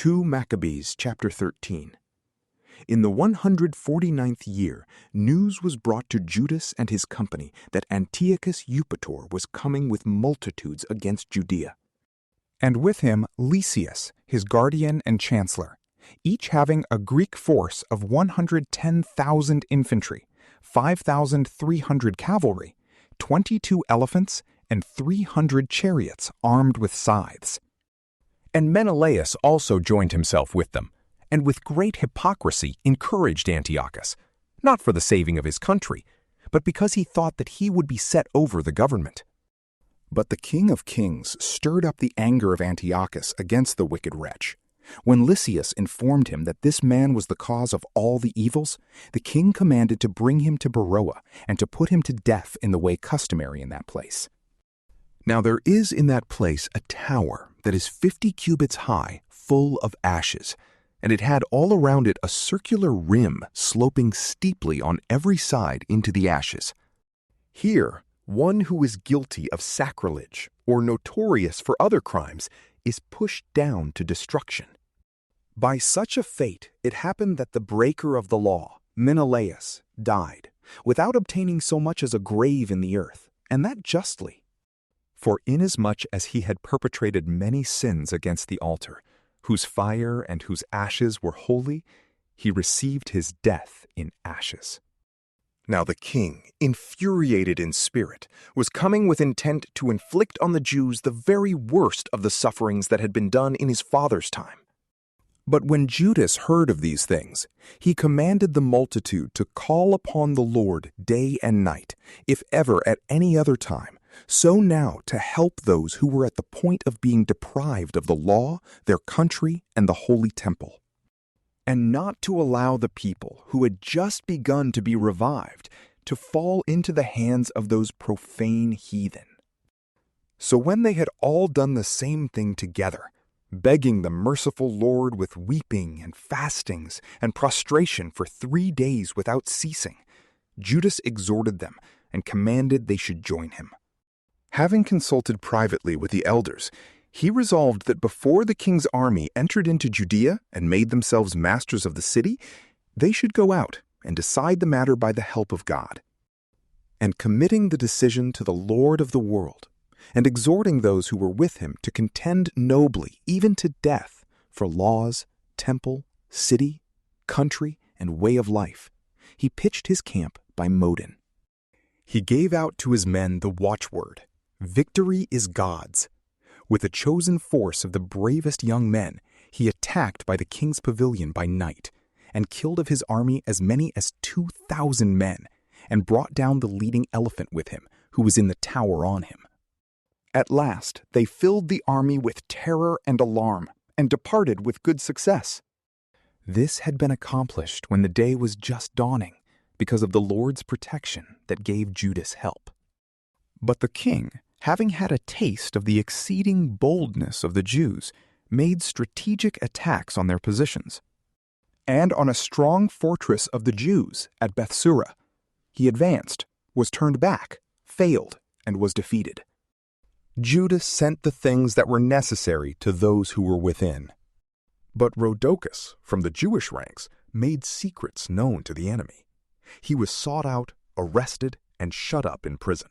2 Maccabees chapter 13. In the 149th year, news was brought to Judas and his company that Antiochus Eupator was coming with multitudes against Judea. And with him Lysias, his guardian and chancellor, each having a Greek force of 110,000 infantry, 5,300 cavalry, 22 elephants, and 300 chariots armed with scythes. And Menelaus also joined himself with them, and with great hypocrisy encouraged Antiochus, not for the saving of his country, but because he thought that he would be set over the government. But the king of kings stirred up the anger of Antiochus against the wicked wretch. When Lysias informed him that this man was the cause of all the evils, the king commanded to bring him to Beroea and to put him to death in the way customary in that place. Now there is in that place a tower that is 50 cubits high, full of ashes, and it had all around it a circular rim sloping steeply on every side into the ashes. Here, one who is guilty of sacrilege or notorious for other crimes is pushed down to destruction. By such a fate, it happened that the breaker of the law, Menelaus, died, without obtaining so much as a grave in the earth, and that justly. For inasmuch as he had perpetrated many sins against the altar, whose fire and whose ashes were holy, he received his death in ashes. Now the king, infuriated in spirit, was coming with intent to inflict on the Jews the very worst of the sufferings that had been done in his father's time. But when Judas heard of these things, he commanded the multitude to call upon the Lord day and night, if ever at any other time, so now to help those who were at the point of being deprived of the law, their country, and the holy temple, and not to allow the people who had just begun to be revived to fall into the hands of those profane heathen. So when they had all done the same thing together, begging the merciful Lord with weeping and fastings and prostration for 3 days without ceasing, Judas exhorted them and commanded they should join him. Having consulted privately with the elders, he resolved that before the king's army entered into Judea and made themselves masters of the city, they should go out and decide the matter by the help of God. And committing the decision to the Lord of the world, and exhorting those who were with him to contend nobly, even to death, for laws, temple, city, country, and way of life, he pitched his camp by Modin. He gave out to his men the watchword, "Victory is God's." With a chosen force of the bravest young men, he attacked by the king's pavilion by night, and killed of his army as many as 2,000 men, and brought down the leading elephant with him, who was in the tower on him. At last they filled the army with terror and alarm, and departed with good success. This had been accomplished when the day was just dawning, because of the Lord's protection that gave Judas help. But the king, having had a taste of the exceeding boldness of the Jews, made strategic attacks on their positions. And on a strong fortress of the Jews at Bethsura, he advanced, was turned back, failed, and was defeated. Judas sent the things that were necessary to those who were within. But Rhodocus, from the Jewish ranks, made secrets known to the enemy. He was sought out, arrested, and shut up in prison.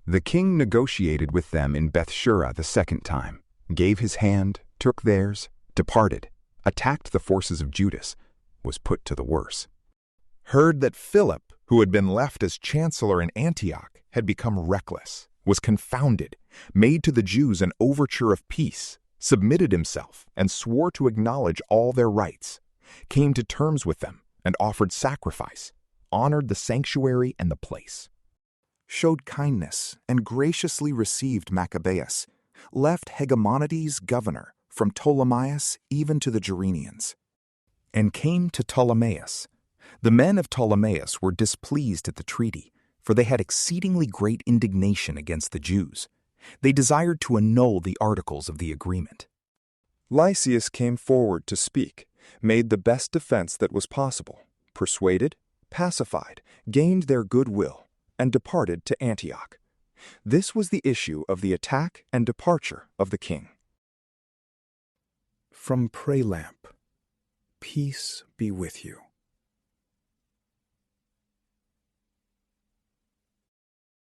The king negotiated with them in Bethsura the second time, gave his hand, took theirs, departed, attacked the forces of Judas, was put to the worse. Heard that Philip, who had been left as chancellor in Antioch, had become reckless, was confounded, made to the Jews an overture of peace, submitted himself, and swore to acknowledge all their rights, came to terms with them, and offered sacrifice, honored the sanctuary and the place, showed kindness, and graciously received Maccabees, left Hegemonides governor, from Ptolemais even to the Gerenians, and came to Ptolemais. The men of Ptolemais were displeased at the treaty, for they had exceedingly great indignation against the Jews. They desired to annul the articles of the agreement. Lysias came forward to speak, made the best defense that was possible, persuaded, pacified, gained their goodwill, and departed to Antioch. This was the issue of the attack and departure of the king. From PrayLamp, peace be with you.